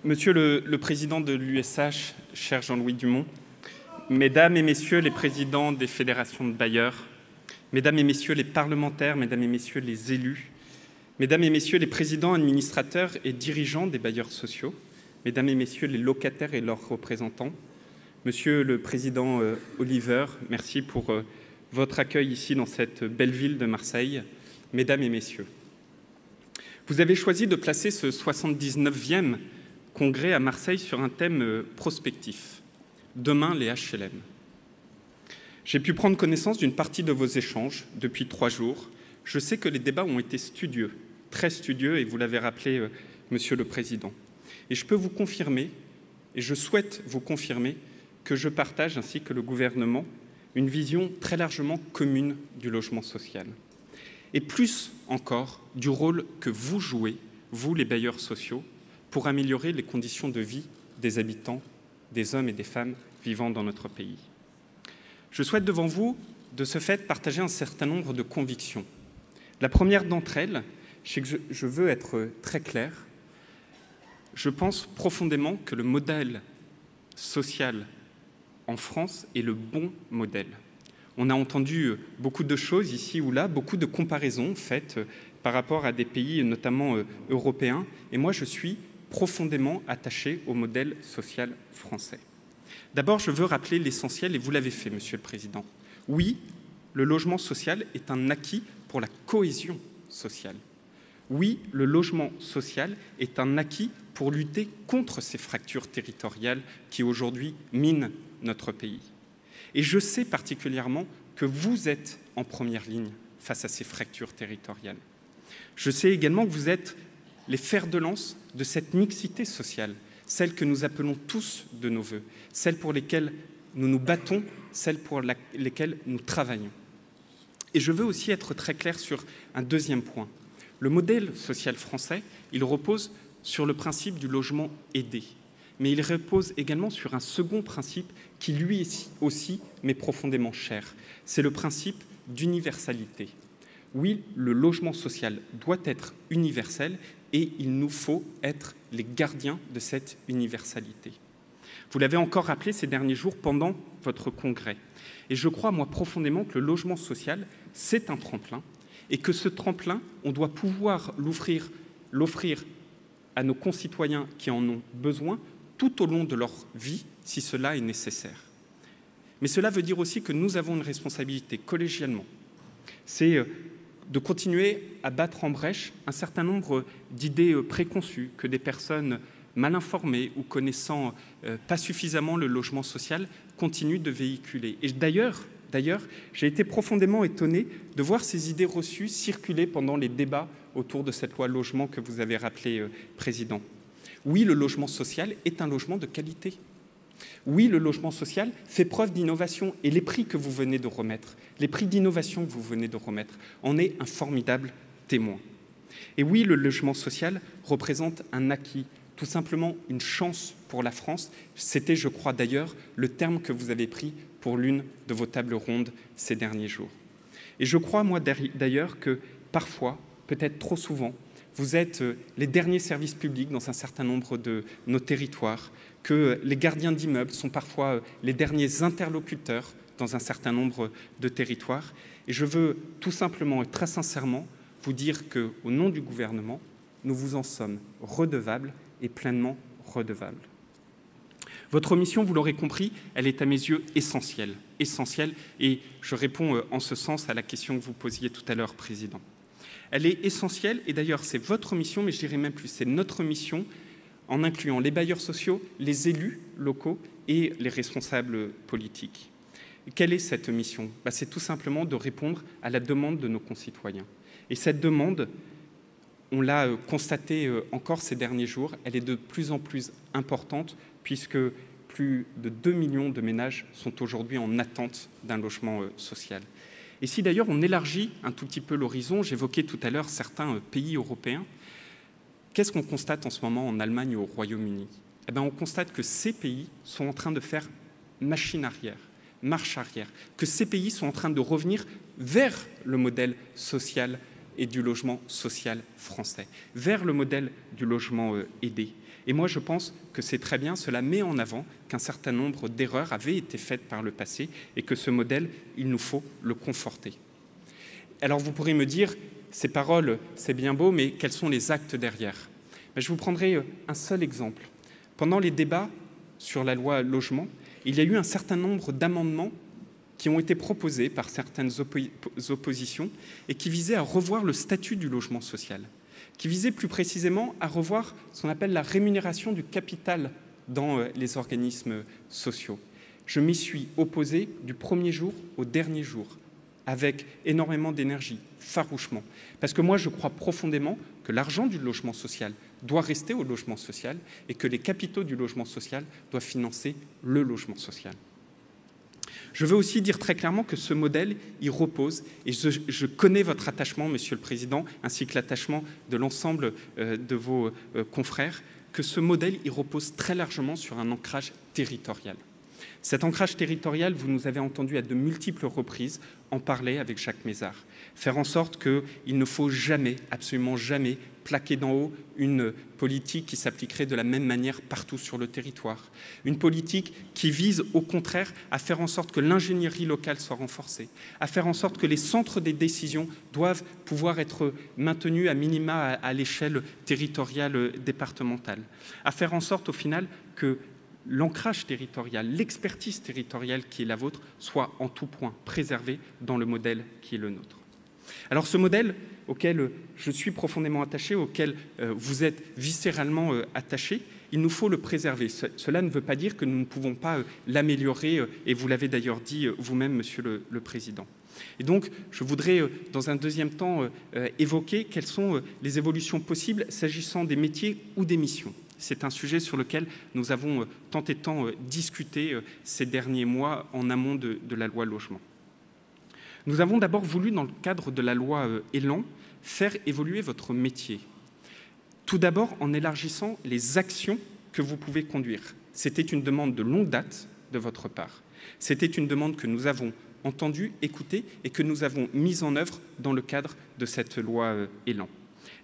Monsieur le président de l'USH, cher Jean-Louis Dumont, mesdames et messieurs les présidents des fédérations de bailleurs, mesdames et messieurs les parlementaires, mesdames et messieurs les élus, mesdames et messieurs les présidents, administrateurs et dirigeants des bailleurs sociaux, mesdames et messieurs les locataires et leurs représentants, monsieur le président Oliver, merci pour votre accueil ici dans cette belle ville de Marseille, mesdames et messieurs. Vous avez choisi de placer ce 79e congrès à Marseille sur un thème prospectif, demain les HLM. J'ai pu prendre connaissance d'une partie de vos échanges depuis 3 jours. Je sais que les débats ont été studieux, très studieux, et vous l'avez rappelé, Monsieur le Président. Et je peux vous confirmer, et je souhaite vous confirmer, que je partage, ainsi que le gouvernement, une vision très largement commune du logement social. Et plus encore du rôle que vous jouez, vous les bailleurs sociaux, pour améliorer les conditions de vie des habitants, des hommes et des femmes vivant dans notre pays. Je souhaite devant vous, de ce fait, partager un certain nombre de convictions. La première d'entre elles, c'est que je veux être très clair, je pense profondément que le modèle social en France est le bon modèle. On a entendu beaucoup de choses ici ou là, beaucoup de comparaisons faites par rapport à des pays, notamment européens, et moi je suis profondément attaché au modèle social français. D'abord, je veux rappeler l'essentiel, et vous l'avez fait, Monsieur le Président. Oui, le logement social est un acquis pour la cohésion sociale. Oui, le logement social est un acquis pour lutter contre ces fractures territoriales qui aujourd'hui minent notre pays. Et je sais particulièrement que vous êtes en première ligne face à ces fractures territoriales. Je sais également que vous êtes les fers de lance de cette mixité sociale, celle que nous appelons tous de nos voeux, celle pour lesquelles nous nous battons, celle pour lesquelles nous travaillons. Et je veux aussi être très clair sur un deuxième point. Le modèle social français, il repose sur le principe du logement aidé, mais il repose également sur un second principe qui lui aussi m'est profondément cher. C'est le principe d'universalité. Oui, le logement social doit être universel et il nous faut être les gardiens de cette universalité. Vous l'avez encore rappelé ces derniers jours pendant votre congrès. Et je crois, moi, profondément que le logement social, c'est un tremplin et que ce tremplin, on doit pouvoir l'offrir à nos concitoyens qui en ont besoin tout au long de leur vie, si cela est nécessaire. Mais cela veut dire aussi que nous avons une responsabilité collégialement. C'est de continuer à battre en brèche un certain nombre d'idées préconçues que des personnes mal informées ou connaissant pas suffisamment le logement social continuent de véhiculer. Et d'ailleurs, j'ai été profondément étonné de voir ces idées reçues circuler pendant les débats autour de cette loi logement que vous avez rappelé, Président. Oui, le logement social est un logement de qualité. Oui, le logement social fait preuve d'innovation et les prix que vous venez de remettre, les prix d'innovation que vous venez de remettre, en est un formidable témoin. Et oui, le logement social représente un acquis, tout simplement une chance pour la France. C'était, je crois d'ailleurs, le terme que vous avez pris pour l'une de vos tables rondes ces derniers jours. Et je crois, moi, d'ailleurs, que parfois, peut-être trop souvent, vous êtes les derniers services publics dans un certain nombre de nos territoires, que les gardiens d'immeubles sont parfois les derniers interlocuteurs dans un certain nombre de territoires. Et je veux tout simplement et très sincèrement vous dire qu'au nom du gouvernement, nous vous en sommes redevables et pleinement redevables. Votre mission, vous l'aurez compris, elle est à mes yeux essentielle, et je réponds en ce sens à la question que vous posiez tout à l'heure, Président. Elle est essentielle, et d'ailleurs c'est votre mission, mais je dirais même plus, c'est notre mission, en incluant les bailleurs sociaux, les élus locaux et les responsables politiques. Quelle est cette mission ? C'est tout simplement de répondre à la demande de nos concitoyens. Et cette demande, on l'a constaté encore ces derniers jours, elle est de plus en plus importante, puisque plus de 2 millions de ménages sont aujourd'hui en attente d'un logement social. Et si d'ailleurs on élargit un tout petit peu l'horizon, j'évoquais tout à l'heure certains pays européens, qu'est-ce qu'on constate en ce moment en Allemagne et au Royaume-Uni ? On constate que ces pays sont en train de faire marche arrière, que ces pays sont en train de revenir vers le modèle social et du logement social français, vers le modèle du logement aidé. Et moi, je pense que c'est très bien, cela met en avant qu'un certain nombre d'erreurs avaient été faites par le passé et que ce modèle, il nous faut le conforter. Alors vous pourrez me dire, ces paroles, c'est bien beau, mais quels sont les actes derrière ? Je vous prendrai un seul exemple. Pendant les débats sur la loi logement, il y a eu un certain nombre d'amendements qui ont été proposés par certaines oppositions et qui visaient à revoir le statut du logement social, qui visait plus précisément à revoir ce qu'on appelle la rémunération du capital dans les organismes sociaux. Je m'y suis opposé du premier jour au dernier jour, avec énormément d'énergie, farouchement, parce que moi je crois profondément que l'argent du logement social doit rester au logement social et que les capitaux du logement social doivent financer le logement social. Je veux aussi dire très clairement que ce modèle, il repose, et je connais votre attachement, Monsieur le Président, ainsi que l'attachement de l'ensemble de vos confrères, que ce modèle, il repose très largement sur un ancrage territorial. Cet ancrage territorial, vous nous avez entendu à de multiples reprises en parler avec Jacques Mézard, faire en sorte qu'il ne faut jamais, absolument jamais, plaquer d'en haut une politique qui s'appliquerait de la même manière partout sur le territoire, une politique qui vise au contraire à faire en sorte que l'ingénierie locale soit renforcée, à faire en sorte que les centres des décisions doivent pouvoir être maintenus à minima à l'échelle territoriale départementale, à faire en sorte au final que l'ancrage territorial, l'expertise territoriale qui est la vôtre soit en tout point préservée dans le modèle qui est le nôtre. Alors ce modèle auquel je suis profondément attaché, auquel vous êtes viscéralement attaché, il nous faut le préserver. Cela ne veut pas dire que nous ne pouvons pas l'améliorer, et vous l'avez d'ailleurs dit vous-même, Monsieur le Président. Et donc, je voudrais, dans un deuxième temps, évoquer quelles sont les évolutions possibles s'agissant des métiers ou des missions. C'est un sujet sur lequel nous avons tant et tant discuté ces derniers mois en amont de la loi logement. Nous avons d'abord voulu, dans le cadre de la loi Élan, faire évoluer votre métier. Tout d'abord en élargissant les actions que vous pouvez conduire. C'était une demande de longue date de votre part. C'était une demande que nous avons entendue, écoutée et que nous avons mise en œuvre dans le cadre de cette loi Élan.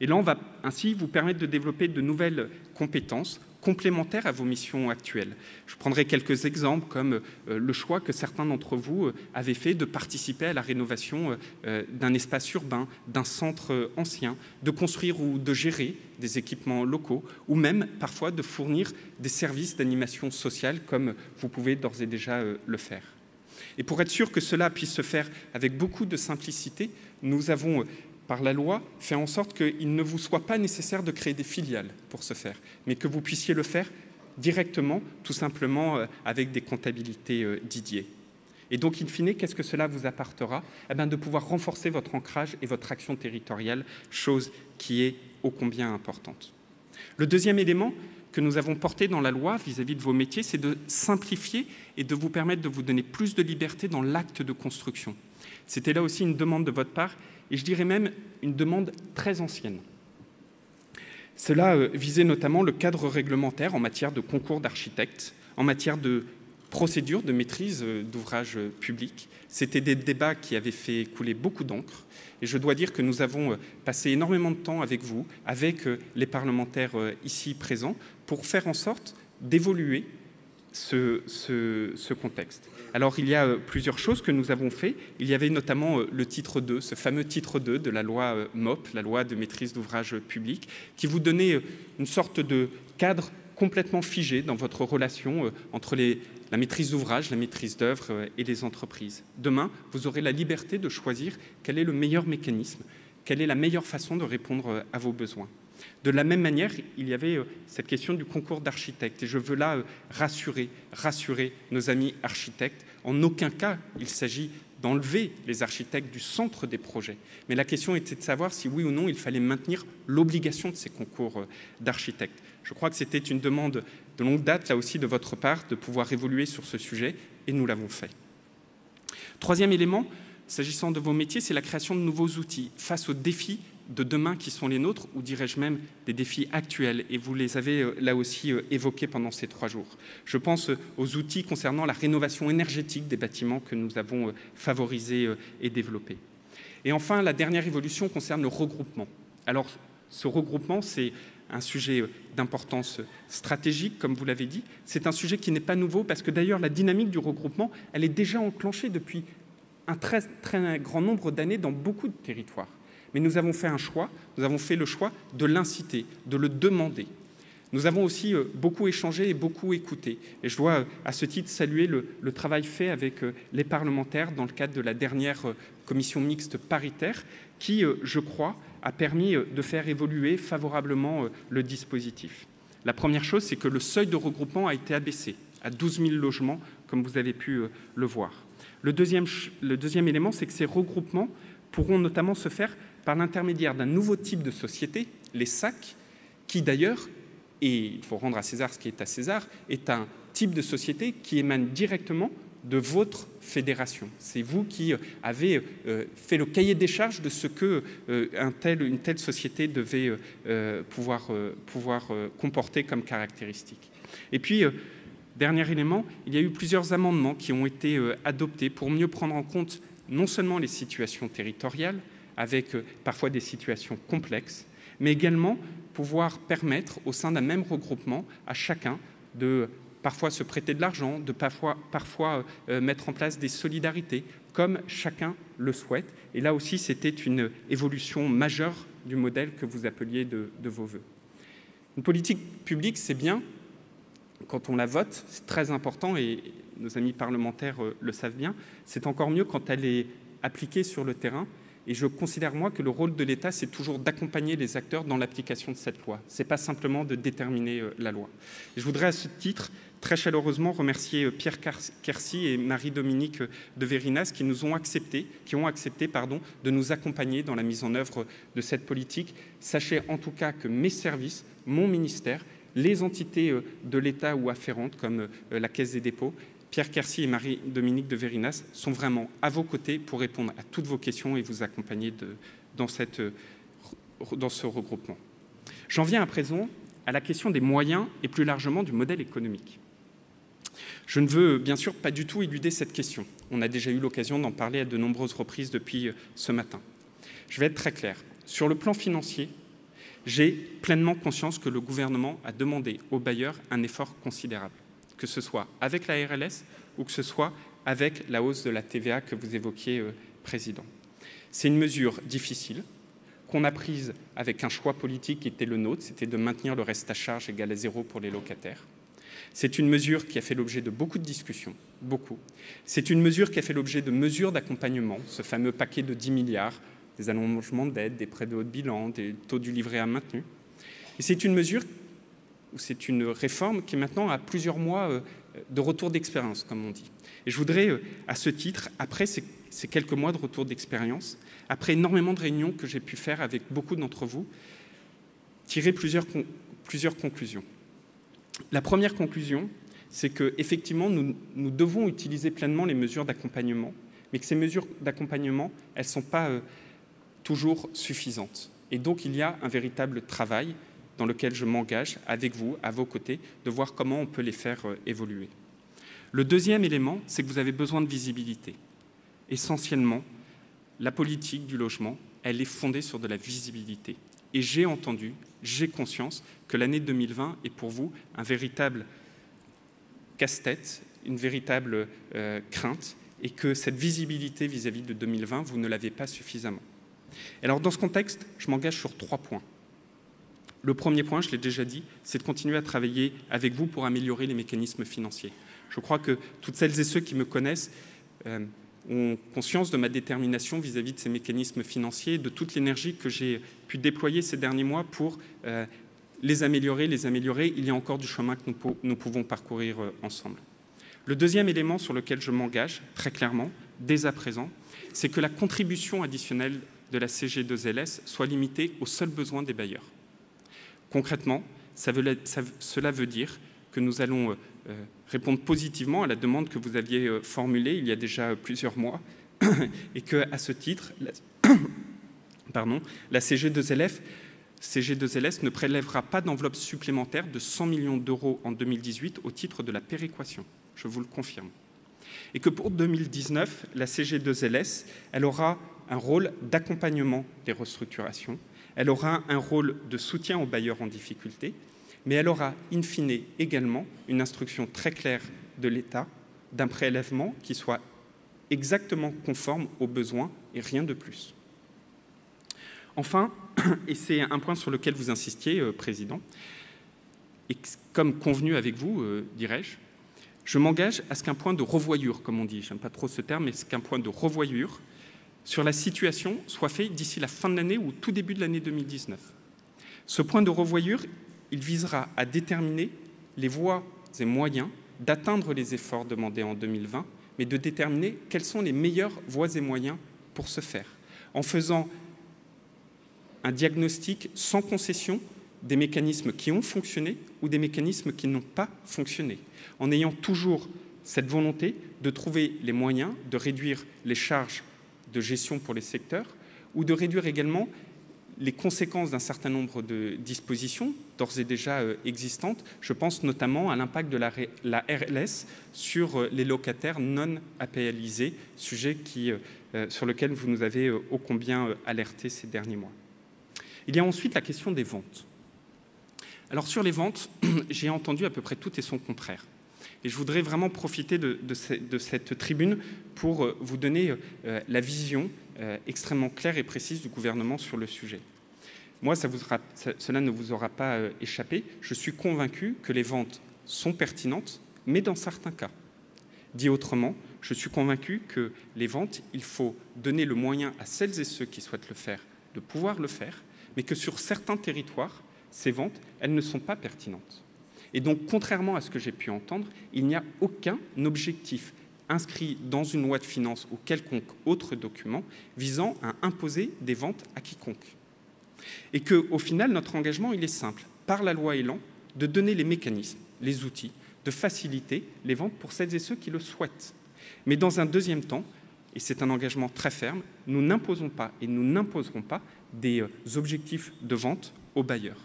Élan va ainsi vous permettre de développer de nouvelles compétences complémentaires à vos missions actuelles. Je prendrai quelques exemples comme le choix que certains d'entre vous avaient fait de participer à la rénovation d'un espace urbain, d'un centre ancien, de construire ou de gérer des équipements locaux ou même parfois de fournir des services d'animation sociale comme vous pouvez d'ores et déjà le faire. Et pour être sûr que cela puisse se faire avec beaucoup de simplicité, nous avons par la loi, fait en sorte qu'il ne vous soit pas nécessaire de créer des filiales pour ce faire, mais que vous puissiez le faire directement, tout simplement avec des comptabilités dédiées. Et donc, in fine, qu'est-ce que cela vous apportera ? De pouvoir renforcer votre ancrage et votre action territoriale, chose qui est ô combien importante. Le deuxième élément que nous avons porté dans la loi vis-à-vis de vos métiers, c'est de simplifier et de vous permettre de vous donner plus de liberté dans l'acte de construction. C'était là aussi une demande de votre part, et je dirais même une demande très ancienne. Cela visait notamment le cadre réglementaire en matière de concours d'architectes, en matière de procédure de maîtrise d'ouvrages publics. C'était des débats qui avaient fait couler beaucoup d'encre, et je dois dire que nous avons passé énormément de temps avec vous, avec les parlementaires ici présents, pour faire en sorte d'évoluer ce contexte. Alors, il y a plusieurs choses que nous avons fait. Il y avait notamment le titre 2, ce fameux titre 2 de la loi MOP, la loi de maîtrise d'ouvrage public, qui vous donnait une sorte de cadre complètement figé dans votre relation entre la maîtrise d'ouvrage, la maîtrise d'œuvre et les entreprises. Demain, vous aurez la liberté de choisir quel est le meilleur mécanisme, quelle est la meilleure façon de répondre à vos besoins. De la même manière, il y avait cette question du concours d'architectes. Et je veux là rassurer nos amis architectes. En aucun cas, il s'agit d'enlever les architectes du centre des projets. Mais la question était de savoir si oui ou non il fallait maintenir l'obligation de ces concours d'architectes. Je crois que c'était une demande de longue date, là aussi de votre part, de pouvoir évoluer sur ce sujet, et nous l'avons fait. Troisième élément, s'agissant de vos métiers, c'est la création de nouveaux outils face aux défis de demain qui sont les nôtres, ou dirais-je même des défis actuels, et vous les avez là aussi évoqués pendant ces 3 jours. Je pense aux outils concernant la rénovation énergétique des bâtiments que nous avons favorisés et développés. Et enfin, la dernière évolution concerne le regroupement. Alors, ce regroupement, c'est un sujet d'importance stratégique, comme vous l'avez dit. C'est un sujet qui n'est pas nouveau, parce que d'ailleurs, la dynamique du regroupement, elle est déjà enclenchée depuis un très, très grand nombre d'années dans beaucoup de territoires. Mais nous avons fait un choix, nous avons fait le choix de l'inciter, de le demander. Nous avons aussi beaucoup échangé et beaucoup écouté. Et je dois, à ce titre, saluer le travail fait avec les parlementaires dans le cadre de la dernière commission mixte paritaire qui, je crois, a permis de faire évoluer favorablement le dispositif. La première chose, c'est que le seuil de regroupement a été abaissé à 12 000 logements, comme vous avez pu le voir. Le deuxième élément, c'est que ces regroupements pourront notamment se faire par l'intermédiaire d'un nouveau type de société, les SAC, qui d'ailleurs, et il faut rendre à César ce qui est à César, est un type de société qui émane directement de votre fédération. C'est vous qui avez fait le cahier des charges de ce que une telle société devait pouvoir comporter comme caractéristique. Et puis, dernier élément, il y a eu plusieurs amendements qui ont été adoptés pour mieux prendre en compte non seulement les situations territoriales, avec parfois des situations complexes, mais également pouvoir permettre au sein d'un même regroupement à chacun de parfois se prêter de l'argent, de parfois mettre en place des solidarités, comme chacun le souhaite. Et là aussi, c'était une évolution majeure du modèle que vous appeliez de vos voeux. Une politique publique, c'est bien quand on la vote, c'est très important, et nos amis parlementaires le savent bien. C'est encore mieux quand elle est appliquée sur le terrain. Et je considère, moi, que le rôle de l'État, c'est toujours d'accompagner les acteurs dans l'application de cette loi. Ce n'est pas simplement de déterminer la loi. Et je voudrais, à ce titre, très chaleureusement remercier Pierre Quercy et Marie-Dominique de Vérinas qui ont accepté de nous accompagner dans la mise en œuvre de cette politique. Sachez en tout cas que mes services, mon ministère, les entités de l'État ou afférentes, comme la Caisse des dépôts, Pierre Quercy et Marie-Dominique de Vérinas sont vraiment à vos côtés pour répondre à toutes vos questions et vous accompagner dans ce regroupement. J'en viens à présent à la question des moyens et plus largement du modèle économique. Je ne veux bien sûr pas du tout éluder cette question. On a déjà eu l'occasion d'en parler à de nombreuses reprises depuis ce matin. Je vais être très clair. Sur le plan financier, j'ai pleinement conscience que le gouvernement a demandé aux bailleurs un effort considérable, que ce soit avec la RLS ou que ce soit avec la hausse de la TVA que vous évoquiez, Président. C'est une mesure difficile qu'on a prise avec un choix politique qui était le nôtre, c'était de maintenir le reste à charge égal à 0 pour les locataires. C'est une mesure qui a fait l'objet de beaucoup de discussions, beaucoup. C'est une mesure qui a fait l'objet de mesures d'accompagnement, ce fameux paquet de 10 milliards, des allongements d'aide, des prêts de haut de bilan, des taux du livret A maintenus. Et c'est une mesure, c'est une réforme qui maintenant a plusieurs mois de retour d'expérience, comme on dit. Et je voudrais, à ce titre, après ces quelques mois de retour d'expérience, après énormément de réunions que j'ai pu faire avec beaucoup d'entre vous, tirer plusieurs conclusions. La première conclusion, c'est qu'effectivement, nous devons utiliser pleinement les mesures d'accompagnement, mais que ces mesures d'accompagnement, elles ne sont pas toujours suffisantes. Et donc, il y a un véritable travail dans lequel je m'engage avec vous, à vos côtés, de voir comment on peut les faire évoluer. Le deuxième élément, c'est que vous avez besoin de visibilité. Essentiellement, la politique du logement, elle est fondée sur de la visibilité. Et j'ai conscience que l'année 2020 est pour vous un véritable casse-tête, une véritable crainte, et que cette visibilité vis-à-vis de 2020, vous ne l'avez pas suffisamment. Alors, dans ce contexte, je m'engage sur 3 points. Le premier point, je l'ai déjà dit, c'est de continuer à travailler avec vous pour améliorer les mécanismes financiers. Je crois que toutes celles et ceux qui me connaissent ont conscience de ma détermination vis-à-vis de ces mécanismes financiers, de toute l'énergie que j'ai pu déployer ces derniers mois pour les améliorer. Il y a encore du chemin que nous pouvons parcourir ensemble. Le deuxième élément sur lequel je m'engage, très clairement, dès à présent, c'est que la contribution additionnelle de la CG2LS soit limitée aux seuls besoins des bailleurs. Concrètement, cela veut dire que nous allons répondre positivement à la demande que vous aviez formulée il y a déjà plusieurs mois et qu'à ce titre, la CG2LS ne prélèvera pas d'enveloppe supplémentaire de 100 millions d'euros en 2018 au titre de la péréquation. Je vous le confirme. Et que pour 2019, la CG2LS, elle aura un rôle d'accompagnement des restructurations. Elle aura un rôle de soutien aux bailleurs en difficulté, mais elle aura, in fine, également une instruction très claire de l'État d'un prélèvement qui soit exactement conforme aux besoins et rien de plus. Enfin, et c'est un point sur lequel vous insistiez, Président, et comme convenu avec vous, dirais-je, je m'engage à ce qu'un point de revoyure, comme on dit, j'aime pas trop ce terme, mais qu'un point de revoyure sur la situation soit fait d'ici la fin de l'année ou tout début de l'année 2019. Ce point de revoyure, il visera à déterminer les voies et moyens d'atteindre les efforts demandés en 2020, mais de déterminer quelles sont les meilleures voies et moyens pour ce faire, en faisant un diagnostic sans concession des mécanismes qui ont fonctionné ou des mécanismes qui n'ont pas fonctionné, en ayant toujours cette volonté de trouver les moyens de réduire les charges de gestion pour les secteurs ou de réduire également les conséquences d'un certain nombre de dispositions d'ores et déjà existantes. Je pense notamment à l'impact de la RLS sur les locataires non APLisés, sujet sur lequel vous nous avez ô combien alerté ces derniers mois. Il y a ensuite la question des ventes. Alors sur les ventes, j'ai entendu à peu près tout et son contraire. Et je voudrais vraiment profiter de cette tribune pour vous donner la vision extrêmement claire et précise du gouvernement sur le sujet. Moi, cela ne vous aura pas échappé. Je suis convaincu que les ventes sont pertinentes, mais dans certains cas. Dit autrement, je suis convaincu que les ventes, il faut donner le moyen à celles et ceux qui souhaitent le faire de pouvoir le faire, mais que sur certains territoires, ces ventes, elles ne sont pas pertinentes. Et donc, contrairement à ce que j'ai pu entendre, il n'y a aucun objectif inscrit dans une loi de finances ou quelconque autre document visant à imposer des ventes à quiconque. Et qu'au final, notre engagement, il est simple, par la loi Elan, de donner les mécanismes, les outils, de faciliter les ventes pour celles et ceux qui le souhaitent. Mais dans un deuxième temps, et c'est un engagement très ferme, nous n'imposons pas et nous n'imposerons pas des objectifs de vente aux bailleurs.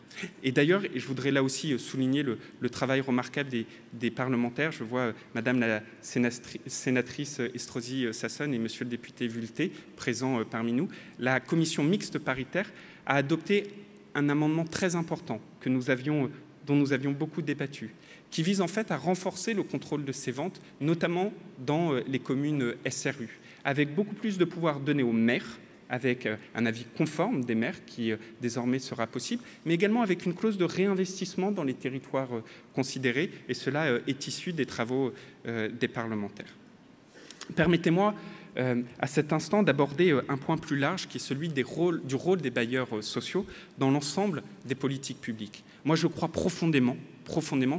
Et d'ailleurs, et je voudrais là aussi souligner le travail remarquable des parlementaires, je vois Madame la sénatrice Estrosi-Sassone et Monsieur le député Vuilletet présents parmi nous, la commission mixte paritaire a adopté un amendement très important dont nous avions beaucoup débattu, qui vise en fait à renforcer le contrôle de ces ventes, notamment dans les communes SRU, avec beaucoup plus de pouvoir donné aux maires, avec un avis conforme des maires qui désormais sera possible, mais également avec une clause de réinvestissement dans les territoires considérés, et cela est issu des travaux des parlementaires. Permettez-moi à cet instant d'aborder un point plus large qui est celui du rôle des bailleurs sociaux dans l'ensemble des politiques publiques. Moi, je crois profondément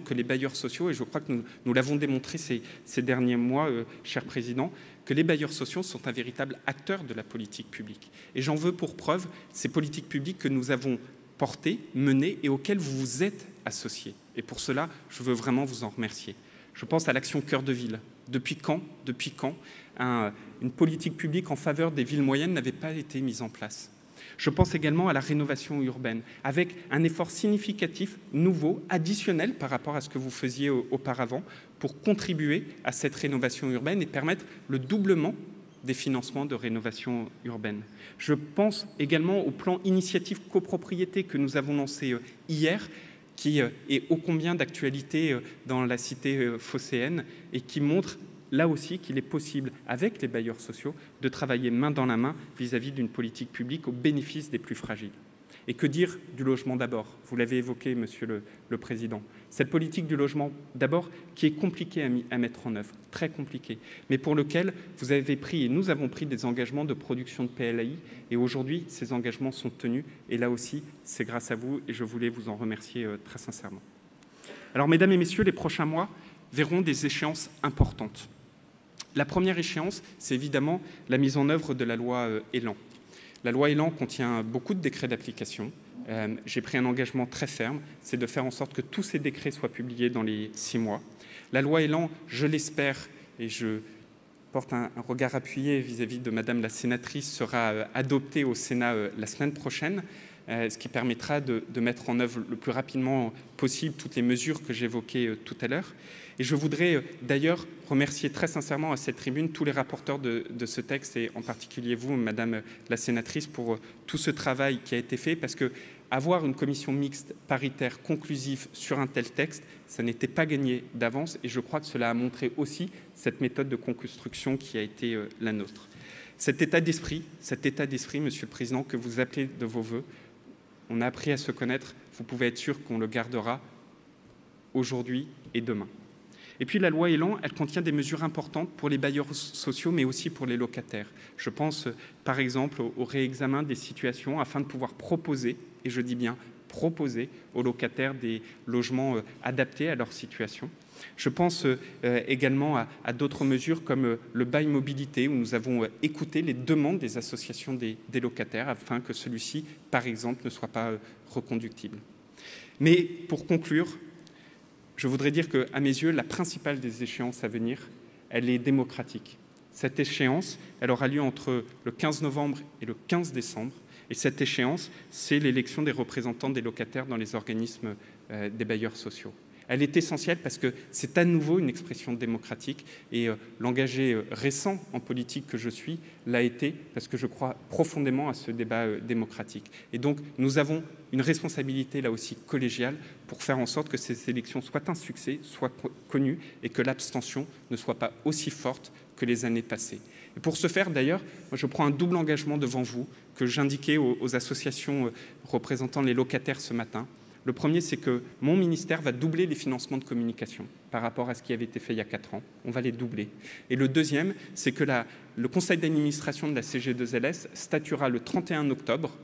que les bailleurs sociaux, et je crois que nous l'avons démontré ces derniers mois, cher Président, que les bailleurs sociaux sont un véritable acteur de la politique publique. Et j'en veux pour preuve ces politiques publiques que nous avons portées, menées et auxquelles vous vous êtes associés. Et pour cela, je veux vraiment vous en remercier. Je pense à l'action Cœur de Ville. Depuis quand une politique publique en faveur des villes moyennes n'avait pas été mise en place? Je pense également à la rénovation urbaine, avec un effort significatif, nouveau, additionnel par rapport à ce que vous faisiez auparavant, pour contribuer à cette rénovation urbaine et permettre le doublement des financements de rénovation urbaine. Je pense également au plan initiative copropriété que nous avons lancé hier, qui est ô combien d'actualité dans la cité phocéenne et qui montre là aussi qu'il est possible, avec les bailleurs sociaux, de travailler main dans la main vis-à-vis d'une politique publique au bénéfice des plus fragiles. Et que dire du logement d'abord? Vous l'avez évoqué, Monsieur le Président. Cette politique du logement d'abord qui est compliquée à mettre en œuvre, très compliquée, mais pour lequel vous avez pris et nous avons pris des engagements de production de PLAI, et aujourd'hui, ces engagements sont tenus, et là aussi, c'est grâce à vous, et je voulais vous en remercier très sincèrement. Alors, Mesdames et Messieurs, les prochains mois verront des échéances importantes. La première échéance, c'est évidemment la mise en œuvre de la loi Elan. La loi Elan contient beaucoup de décrets d'application. J'ai pris un engagement très ferme, c'est de faire en sorte que tous ces décrets soient publiés dans les 6 mois. La loi Elan, je l'espère, et je porte un regard appuyé vis-à-vis de Madame la sénatrice, sera adoptée au Sénat la semaine prochaine. ce qui permettra de mettre en œuvre le plus rapidement possible toutes les mesures que j'évoquais tout à l'heure. Et je voudrais d'ailleurs remercier très sincèrement à cette tribune tous les rapporteurs de ce texte, et en particulier vous, Madame la sénatrice, pour tout ce travail qui a été fait, parce que avoir une commission mixte paritaire conclusive sur un tel texte, ça n'était pas gagné d'avance, et je crois que cela a montré aussi cette méthode de co-construction qui a été la nôtre. Cet état d'esprit, Monsieur le Président, que vous appelez de vos voeux, on a appris à se connaître, vous pouvez être sûr qu'on le gardera aujourd'hui et demain. Et puis la loi Elan, elle contient des mesures importantes pour les bailleurs sociaux, mais aussi pour les locataires. Je pense par exemple au réexamen des situations afin de pouvoir proposer, et je dis bien proposer aux locataires des logements adaptés à leur situation. Je pense également à d'autres mesures comme le bail mobilité, où nous avons écouté les demandes des associations des locataires afin que celui-ci, par exemple, ne soit pas reconductible. Mais pour conclure, je voudrais dire qu'à mes yeux, la principale des échéances à venir, elle est démocratique. Cette échéance, elle aura lieu entre le 15 novembre et le 15 décembre. Et cette échéance, c'est l'élection des représentants des locataires dans les organismes des bailleurs sociaux. Elle est essentielle parce que c'est à nouveau une expression démocratique, et l'engagé récent en politique que je suis l'a été parce que je crois profondément à ce débat démocratique. Et donc nous avons une responsabilité là aussi collégiale pour faire en sorte que ces élections soient un succès, soient connues, et que l'abstention ne soit pas aussi forte que les années passées. Et pour ce faire d'ailleurs, moi, je prends un double engagement devant vous que j'indiquais aux associations représentant les locataires ce matin. Le premier, c'est que mon ministère va doubler les financements de communication par rapport à ce qui avait été fait il y a 4 ans. On va les doubler. Et le deuxième, c'est que le conseil d'administration de la CG2LS statuera le 31 octobre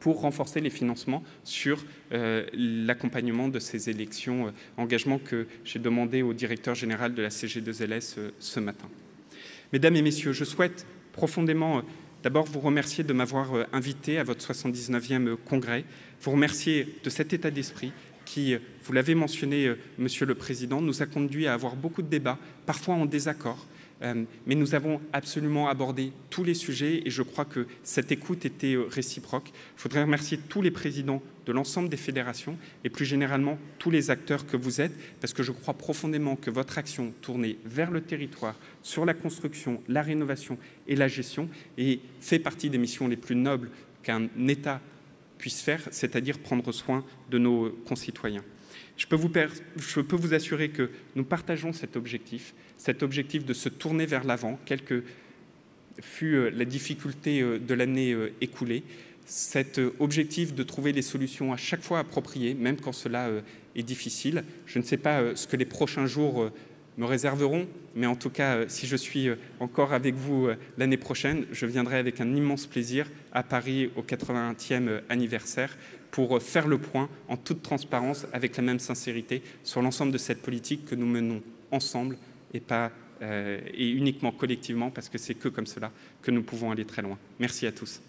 pour renforcer les financements sur l'accompagnement de ces élections, engagement que j'ai demandé au directeur général de la CG2LS ce matin. Mesdames et messieurs, je souhaite profondément d'abord vous remercier de m'avoir invité à votre 79e congrès, vous remercier de cet état d'esprit qui, vous l'avez mentionné, Monsieur le Président, nous a conduit à avoir beaucoup de débats, parfois en désaccord, mais nous avons absolument abordé tous les sujets, et je crois que cette écoute était réciproque. Je voudrais remercier tous les présidents de l'ensemble des fédérations et plus généralement tous les acteurs que vous êtes, parce que je crois profondément que votre action tournée vers le territoire, sur la construction, la rénovation et la gestion, et fait partie des missions les plus nobles qu'un État puisse faire, c'est-à-dire prendre soin de nos concitoyens. Je peux vous assurer que nous partageons cet objectif de se tourner vers l'avant, quelle que fut la difficulté de l'année écoulée, cet objectif de trouver les solutions à chaque fois appropriées, même quand cela est difficile. Je ne sais pas ce que les prochains jours me réserveront, mais en tout cas, si je suis encore avec vous l'année prochaine, je viendrai avec un immense plaisir à Paris au 80e anniversaire pour faire le point en toute transparence, avec la même sincérité, sur l'ensemble de cette politique que nous menons ensemble et uniquement collectivement, parce que c'est que comme cela que nous pouvons aller très loin. Merci à tous.